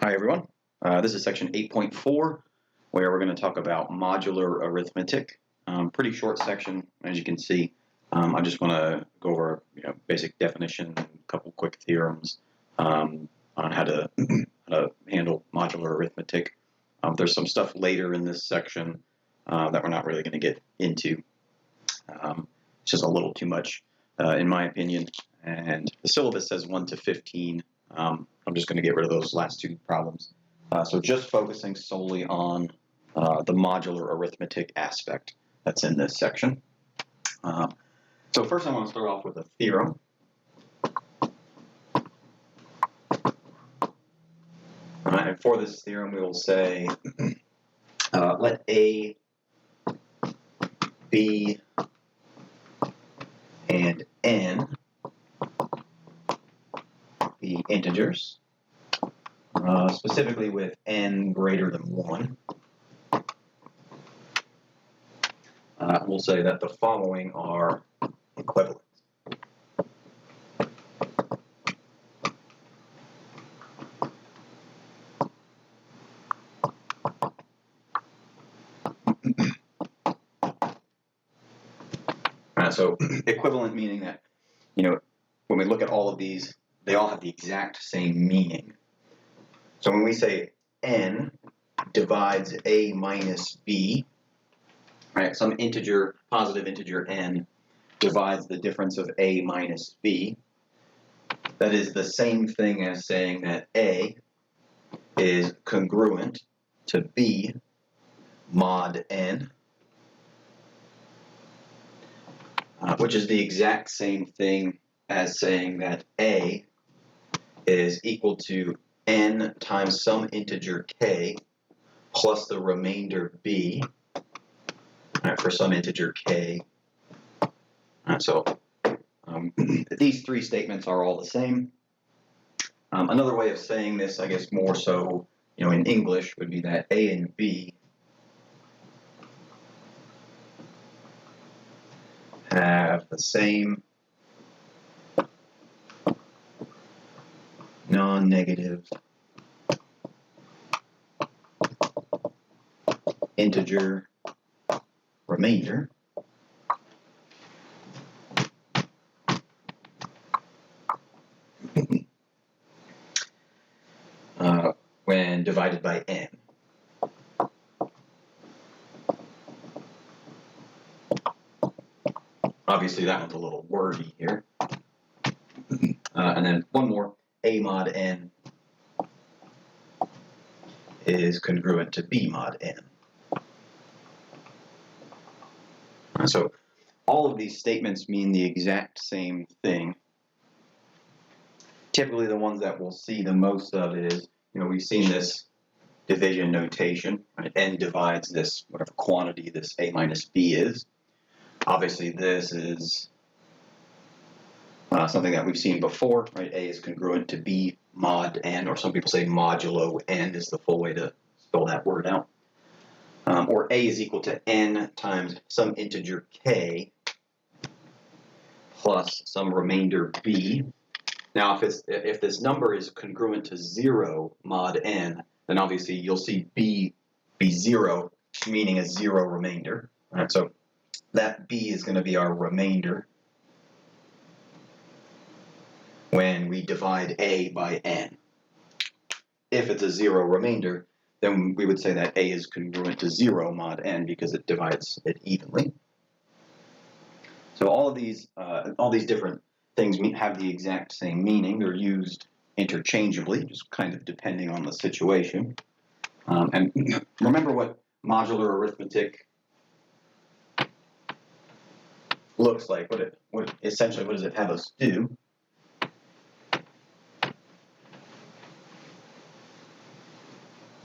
Hi everyone, this is section 8.4 where we're going to talk about modular arithmetic. Pretty short section, as you can see. I just want to go over basic definition, a couple quick theorems on how to handle modular arithmetic. There's some stuff later in this section that we're not really going to get into. It's just a little too much in my opinion, and the syllabus says 1 to 15. I'm just going to get rid of those last two problems. So just focusing solely on the modular arithmetic aspect that's in this section. So first I want to start off with a theorem. And for this theorem we will say let A, B, and N be integers, specifically with N greater than 1. We'll say that the following are equivalent. So equivalent meaning that, when we look at all of these, they all have the exact same meaning. So when we say N divides A minus B, right, some integer, positive integer N divides the difference of A minus B, that is the same thing as saying that A is congruent to B mod N, which is the exact same thing as saying that A is equal to N times some integer K plus the remainder B, for some integer K. So these three statements are all the same. Another way of saying this, I guess more so, in English, would be that A and B have the same non-negative integer remainder when divided by N. Obviously that one's a little wordy here. And then one more, A mod N is congruent to B mod N. So all of these statements mean the exact same thing. Typically the ones that we'll see the most of is, we've seen this division notation, right? N divides this, whatever quantity this A minus B is. Obviously this is something that we've seen before, right? A is congruent to B mod N, or some people say modulo N is the full way to spell that word out. Or A is equal to N times some integer K plus some remainder B. Now, if this number is congruent to 0 mod N, then obviously you'll see B be 0, meaning a 0 remainder. All right, so that B is going to be our remainder when we divide A by N. If it's a 0 remainder, then we would say that A is congruent to 0 mod N because it divides it evenly. So all of these different things have the exact same meaning. They're used interchangeably, just kind of depending on the situation. And remember what modular arithmetic looks like. Essentially, what does it have us do?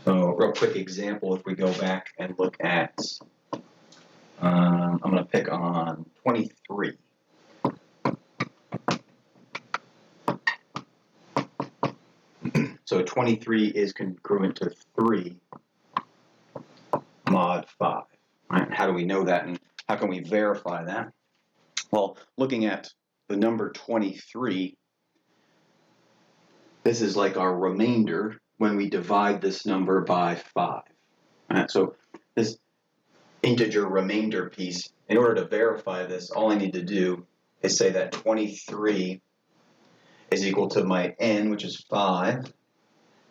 So, real quick example, if we go back and look at, I'm going to pick on 23. So 23 is congruent to 3 mod 5. Right? How do we know that, and how can we verify that? Well, looking at the number 23, this is like our remainder when we divide this number by 5. So this integer remainder piece, in order to verify this, all I need to do is say that 23 is equal to my n, which is 5,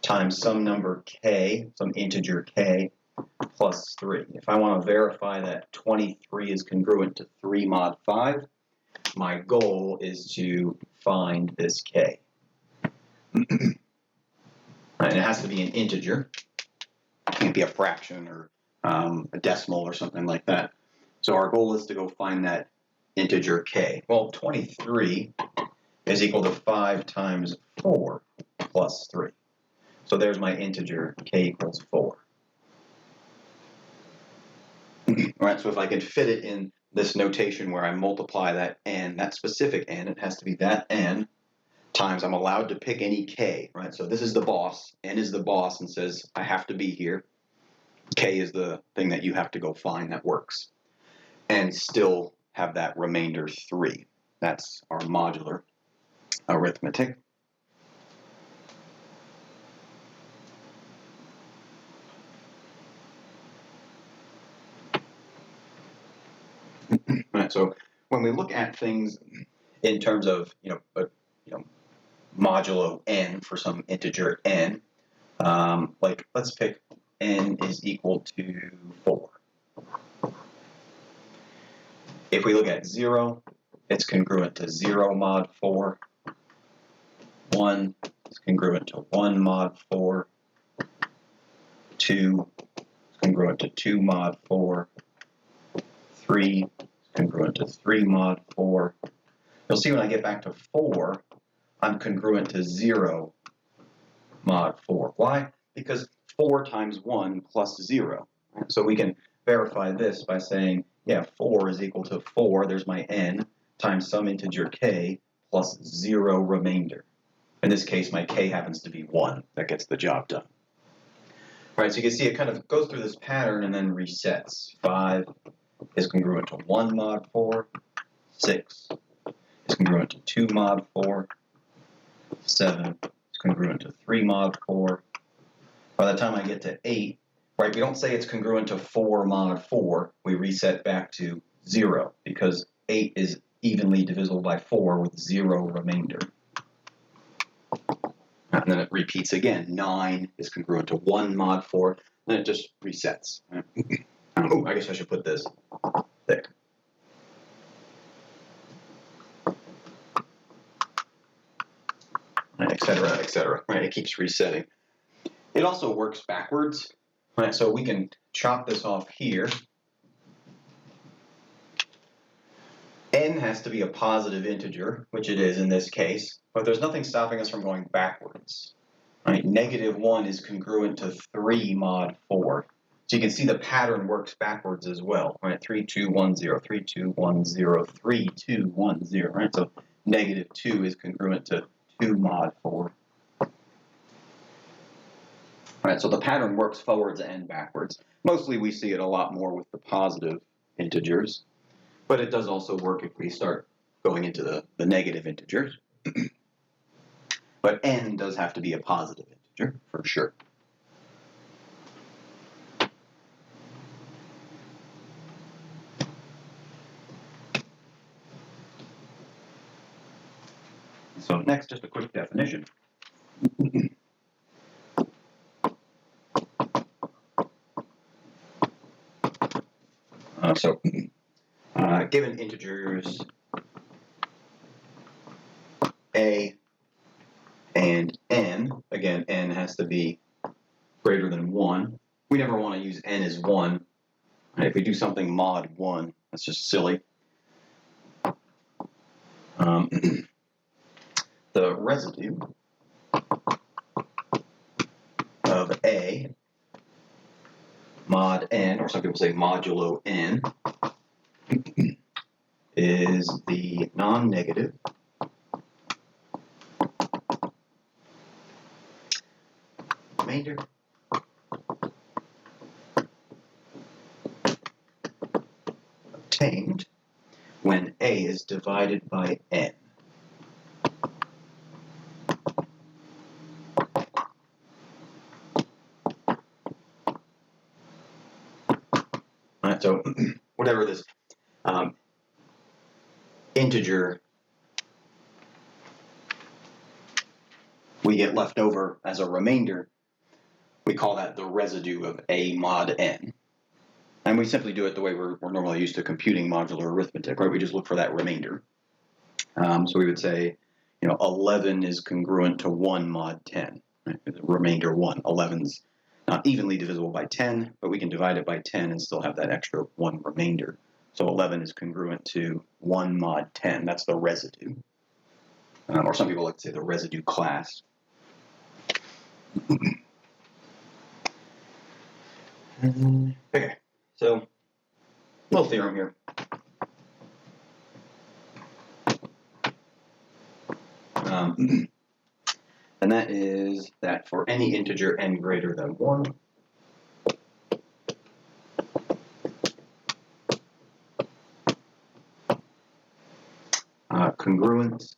times some number k, some integer k, plus 3. If I want to verify that 23 is congruent to 3 mod 5, my goal is to find this k. And it has to be an integer. It can't be a fraction or a decimal or something like that. So our goal is to go find that integer k. Well, 23 is equal to 5 times 4 plus 3. So there's my integer, k equals 4. All right, so if I can fit it in this notation where I multiply that n, that specific n, it has to be that n, times I'm allowed to pick any k, right? So this is the boss, n is the boss and says I have to be here. K is the thing that you have to go find that works. And still have that remainder 3. That's our modular arithmetic. Right, so when we look at things in terms of modulo n for some integer n, like let's pick n is equal to 4. If we look at 0, it's congruent to 0 mod 4. 1 is congruent to 1 mod 4. 2 is congruent to 2 mod 4. 3 is congruent to 3 mod 4. You'll see when I get back to 4, I'm congruent to 0 mod 4. Why? Because 4 times 1 plus 0. So we can verify this by saying, yeah, 4 is equal to 4, there's my n, times some integer k plus 0 remainder. In this case, my k happens to be 1. That gets the job done. All right, so you can see it kind of goes through this pattern and then resets. 5 is congruent to 1 mod 4. 6 is congruent to 2 mod 4. 7 is congruent to 3 mod 4. By the time I get to 8, right, we don't say it's congruent to 4 mod 4. We reset back to 0 because 8 is evenly divisible by 4 with 0 remainder. And then it repeats again. 9 is congruent to 1 mod 4. Then it just resets. Oh, I guess I should put this thick. Et cetera, et cetera. Right, it keeps resetting. It also works backwards. Right, so we can chop this off here. N has to be a positive integer, which it is in this case, but there's nothing stopping us from going backwards. Right? -1 is congruent to 3 mod 4. So you can see the pattern works backwards as well. Right? 3, 2, 1, 0, 3, 2, 1, 0, 3, 2, 1, 0. Right? So -2 is congruent to 2 mod 4. Right, so the pattern works forwards and backwards. Mostly we see it a lot more with the positive integers, but it does also work if we start going into the negative integers. But n does have to be a positive integer, for sure. So next, just a quick definition. Given integers a and n, again, n has to be greater than 1. We never want to use n as 1. Right? If we do something mod 1, that's just silly. The residue of a mod n, or some people say modulo n, is the non-negative remainder obtained when a is divided by n. So whatever this integer we get left over as a remainder, we call that the residue of A mod n. And we simply do it the way we're normally used to computing modular arithmetic, right? We just look for that remainder. So we would say, 11 is congruent to 1 mod 10, right? Remainder 1. 11's not evenly divisible by 10, but we can divide it by 10 and still have that extra 1 remainder. So 11 is congruent to 1 mod 10. That's the residue. Or some people like to say the residue class. Okay, so little theorem here. And that is that for any integer n greater than 1, congruence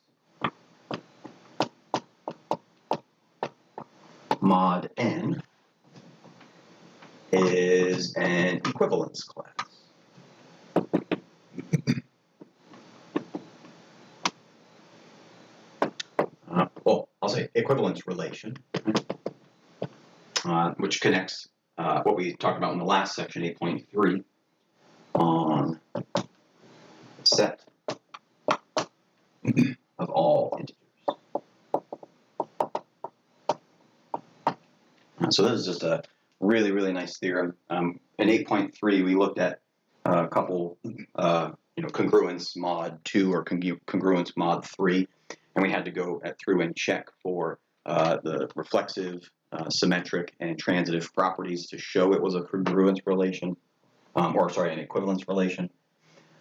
mod n is an equivalence class. Well, I'll say equivalence relation, which connects what we talked about in the last section, 8.3, on set of all integers. So this is just a really, really nice theorem. In 8.3, we looked at a couple, congruence mod 2 or congruence mod 3, and we had to go through and check for the reflexive, symmetric, and transitive properties to show it was a congruence relation, an equivalence relation.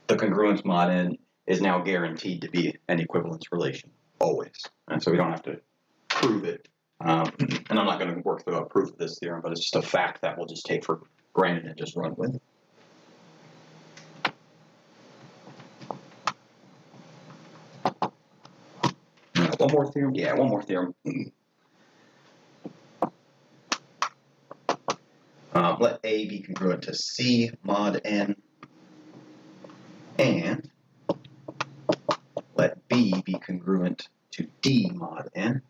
The congruence mod n is now guaranteed to be an equivalence relation, always. And so we don't have to prove it. And I'm not going to work through a proof of this theorem, but it's just a fact that we'll just take for granted and just run with. One more theorem? Yeah, one more theorem. Let A be congruent to C mod n, and let B be congruent to D mod n.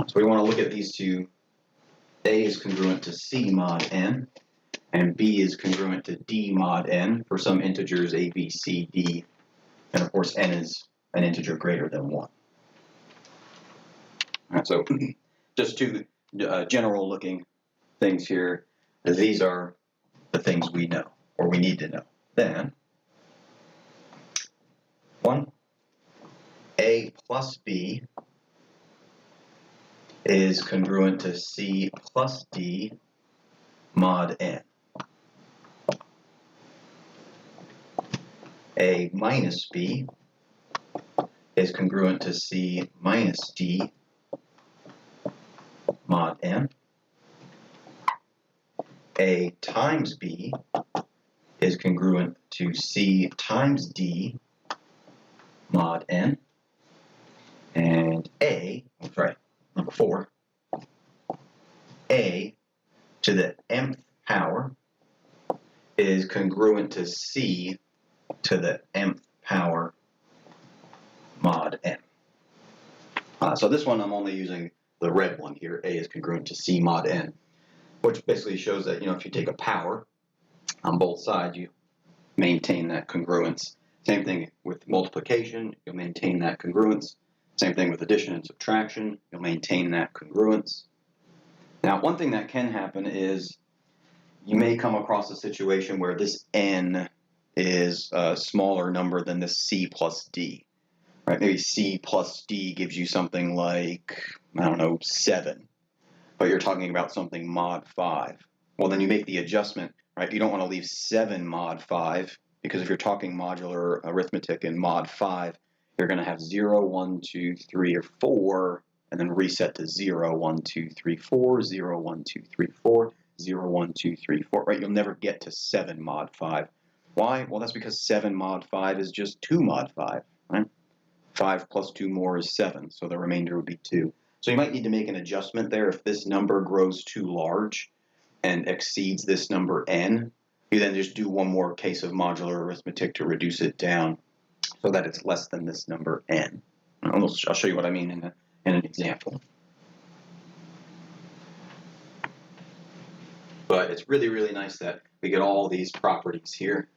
So we want to look at these two. A is congruent to C mod n, and B is congruent to D mod n for some integers A, B, C, D, and of course n is an integer greater than 1. All right, so just two general looking things here. These are the things we know, or we need to know. Then, 1, A plus B is congruent to C plus D mod n. A minus B is congruent to C minus D mod n. A times B is congruent to C times D mod n. And number 4, A to the mth power is congruent to C to the mth power mod n. So this one I'm only using the red one here. A is congruent to C mod n, which basically shows that, if you take a power on both sides, you maintain that congruence. Same thing with multiplication, you'll maintain that congruence. Same thing with addition and subtraction, you'll maintain that congruence. Now, one thing that can happen is you may come across a situation where this n is a smaller number than this C plus D. Right? Maybe C plus D gives you something like, 7. But you're talking about something mod 5. Well, then you make the adjustment, right? You don't want to leave 7 mod 5, because if you're talking modular arithmetic in mod 5, you're going to have 0, 1, 2, 3, or 4, and then reset to 0, 1, 2, 3, 4, 0, 1, 2, 3, 4, 0, 1, 2, 3, 4, right? You'll never get to 7 mod 5. Why? Well, that's because 7 mod 5 is just 2 mod 5, right? 5 plus 2 more is 7, so the remainder would be 2. So you might need to make an adjustment there if this number grows too large. and exceeds this number n, you then just do one more case of modular arithmetic to reduce it down so that it's less than this number n. I'll show you what I mean in an example. But it's really, really nice that we get all these properties here.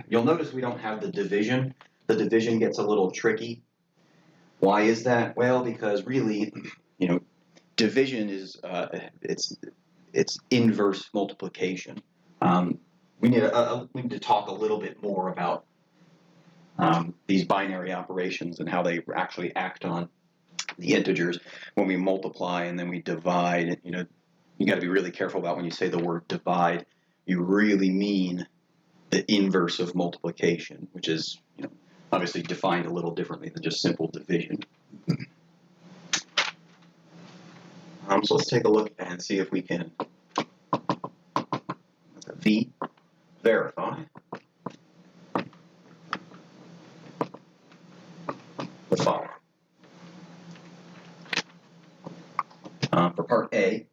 You'll notice we don't have the division. The division gets a little tricky. Why is that? Well, because really, division is it's inverse multiplication. We need to talk a little bit more about these binary operations and how they actually act on the integers when we multiply and then we divide. You got to be really careful about when you say the word divide. You really mean the inverse of multiplication, which is obviously defined a little differently than just simple division. So let's take a look and see if we can verify the following. For part A,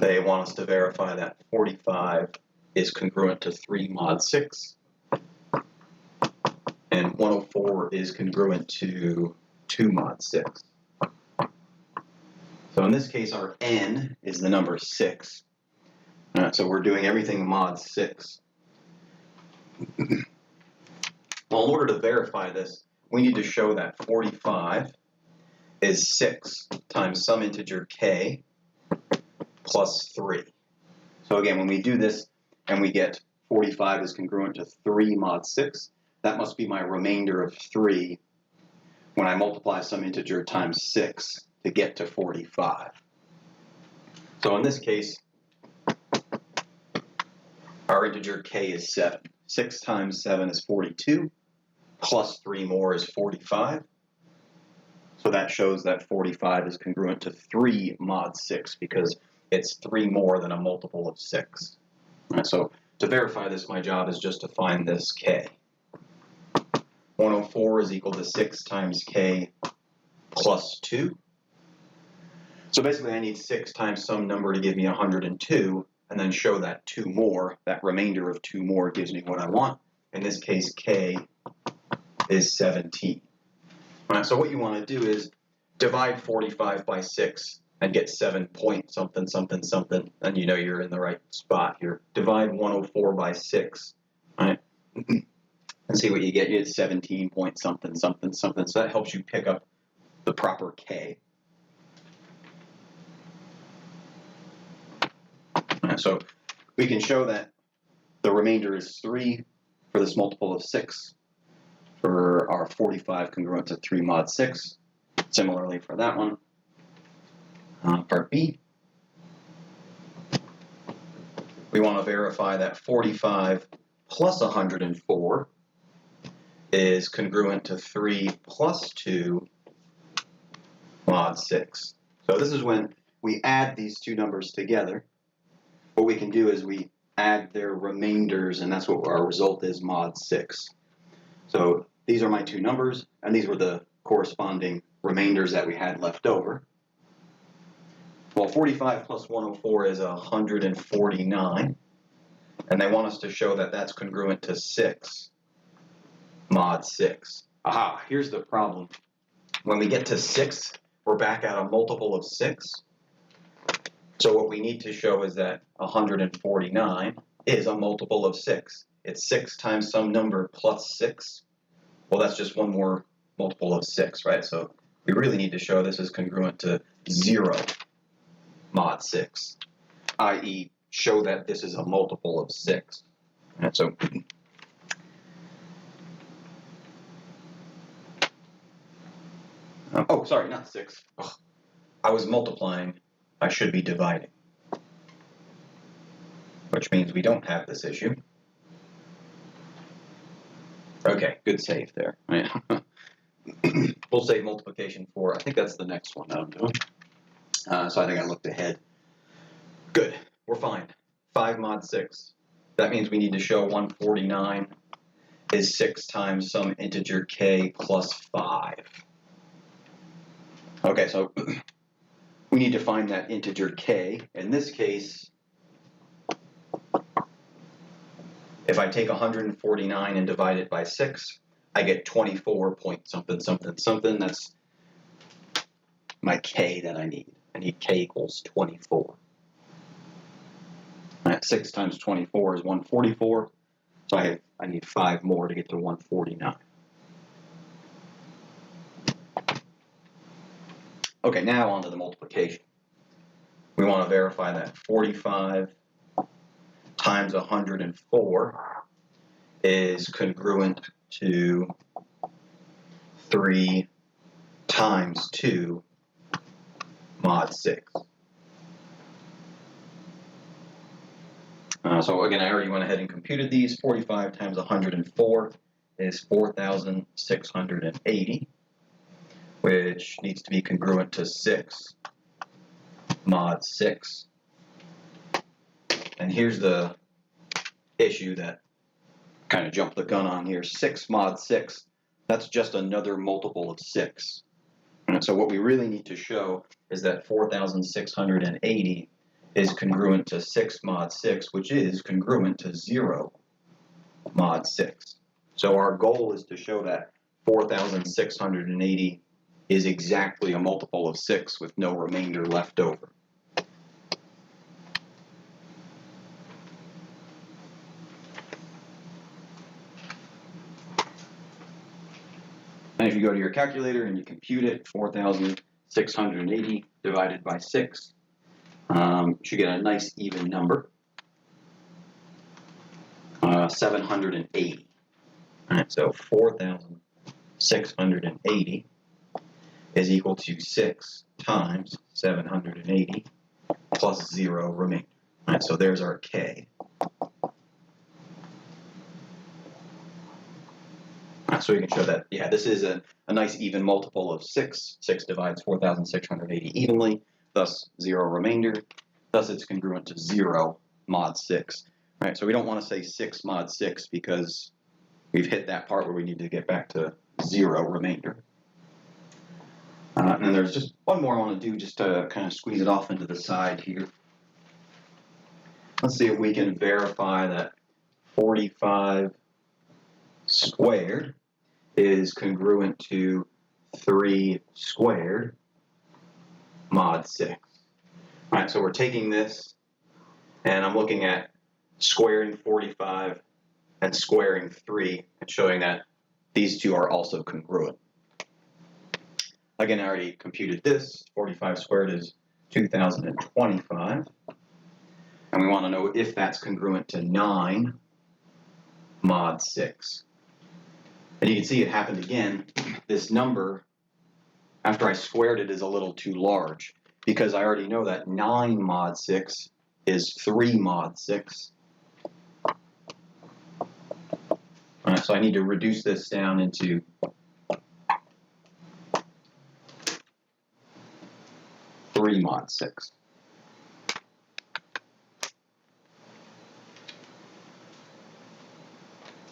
they want us to verify that 45 is congruent to 3 mod 6, and 104 is congruent to 2 mod 6. So in this case, our n is the number 6. So we're doing everything mod 6. Well, in order to verify this, we need to show that 45 is 6 times some integer k plus 3. So again, when we do this and we get 45 is congruent to 3 mod 6, that must be my remainder of 3 when I multiply some integer times 6 to get to 45. So in this case, our integer k is 7. 6 times 7 is 42, plus 3 more is 45. So that shows that 45 is congruent to 3 mod 6 because it's 3 more than a multiple of 6. Right, so to verify this, my job is just to find this k. 104 is equal to 6 times k plus 2. So basically I need 6 times some number to give me 102, and then show that 2 more, that remainder of 2 more gives me what I want. In this case, k is 17. All right, so what you want to do is divide 45 by 6 and get 7 point something, something, something, and you know you're in the right spot here. Divide 104 by 6, right? And see what you get. You get 17 point something, something, something. So that helps you pick up the proper k. Right, so we can show that the remainder is 3 for this multiple of 6 for our 45 congruent to 3 mod 6. Similarly for that one. Part B, we want to verify that 45 plus 104 is congruent to 3 plus 2 mod 6. So this is when we add these two numbers together. What we can do is we add their remainders, and that's what our result is, mod 6. So these are my two numbers, and these were the corresponding remainders that we had left over. Well, 45 plus 104 is 149, and they want us to show that that's congruent to 6 mod 6. Aha, here's the problem. When we get to 6, we're back at a multiple of 6. So what we need to show is that 149 is a multiple of 6. It's 6 times some number plus 6. Well, that's just one more multiple of 6, right? So we really need to show this is congruent to 0 mod 6, i.e. show that this is a multiple of 6. And so oh, sorry, not 6. Ugh. I was multiplying. I should be dividing, which means we don't have this issue. Okay, good save there. We'll save multiplication for, I think that's the next one that I'm doing. So I think I looked ahead. Good, we're fine. 5 mod 6. That means we need to show 149 is 6 times some integer k plus 5. Okay, so we need to find that integer k. In this case, if I take 149 and divide it by 6, I get 24 point something, something, something. That's my k that I need. I need k equals 24. All right, 6 times 24 is 144, so I need 5 more to get to 149. Okay, now on to the multiplication. We want to verify that 45 times 104 is congruent to 3 times 2 mod 6. So again, I already went ahead and computed these. 45 times 104 is 4,680, which needs to be congruent to 6 mod 6. And here's the issue that kind of jumped the gun on here. 6 mod 6, that's just another multiple of 6. And so what we really need to show is that 4,680 is congruent to 6 mod 6, which is congruent to 0 mod 6. So our goal is to show that 4,680 is exactly a multiple of 6 with no remainder left over. And if you go to your calculator and you compute it, 4,680 divided by 6, you should get a nice even number, 780. All right, so 4,680 is equal to 6 times 780 plus 0 remainder. All right, so there's our k. So we can show that, yeah, this is a nice even multiple of 6. 6 divides 4,680 evenly, thus 0 remainder. Thus it's congruent to 0 mod 6. All right, so we don't want to say 6 mod 6 because we've hit that part where we need to get back to 0 remainder. And then there's just one more I want to do just to kind of squeeze it off into the side here. Let's see if we can verify that 45 squared is congruent to 3 squared mod 6. All right, so we're taking this, and I'm looking at squaring 45 and squaring 3 and showing that these two are also congruent. Again, I already computed this. 45 squared is 2,025. And we want to know if that's congruent to 9 mod 6. And you can see it happened again. This number, after I squared it, is a little too large because I already know that 9 mod 6 is 3 mod 6. All right, so I need to reduce this down into 3 mod 6.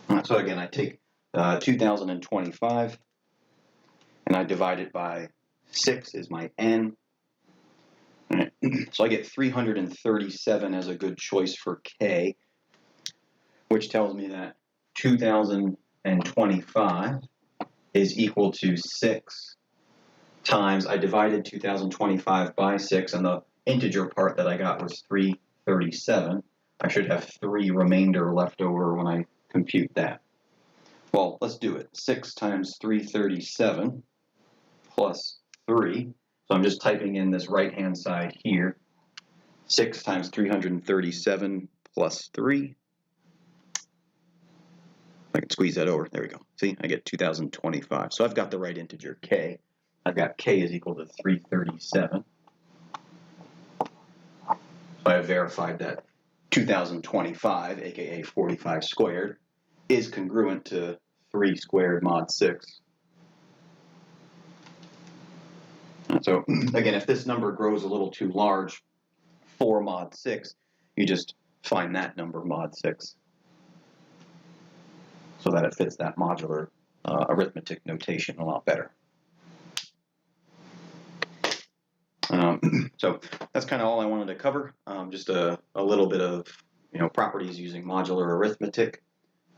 All right, so again, I take 2,025 and I divide it by 6 is my n. All right. So I get 337 as a good choice for k, which tells me that 2,025 is equal to 6 times, I divided 2,025 by 6, and the integer part that I got was 337. I should have 3 remainder left over when I compute that. Well, let's do it. 6 times 337 plus 3. So I'm just typing in this right-hand side here. 6 times 337 plus 3. I can squeeze that over. There we go. See, I get 2,025. So I've got the right integer, k. I've got k is equal to 337. So I have verified that 2,025, aka 45 squared, is congruent to 3 squared mod 6. And so again, if this number grows a little too large, 4 mod 6, you just find that number mod 6 so that it fits that modular arithmetic notation a lot better. So that's kind of all I wanted to cover. Just a little bit of properties using modular arithmetic,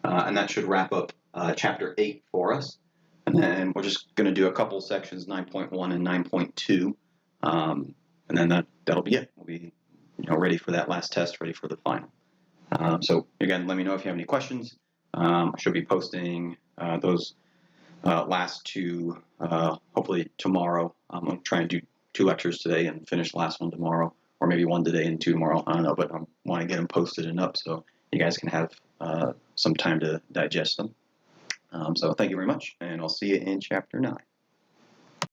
and that should wrap up chapter 8 for us. And then we're just going to do a couple sections, 9.1 and 9.2, and then that'll be it. We'll be ready for that last test, ready for the final. So again, let me know if you have any questions. I should be posting those last two hopefully tomorrow. I'm going to try and do 2 lectures today and finish the last one tomorrow, or maybe 1 today and 2 tomorrow. I don't know, but I want to get them posted and up so you guys can have some time to digest them. So thank you very much, and I'll see you in chapter 9.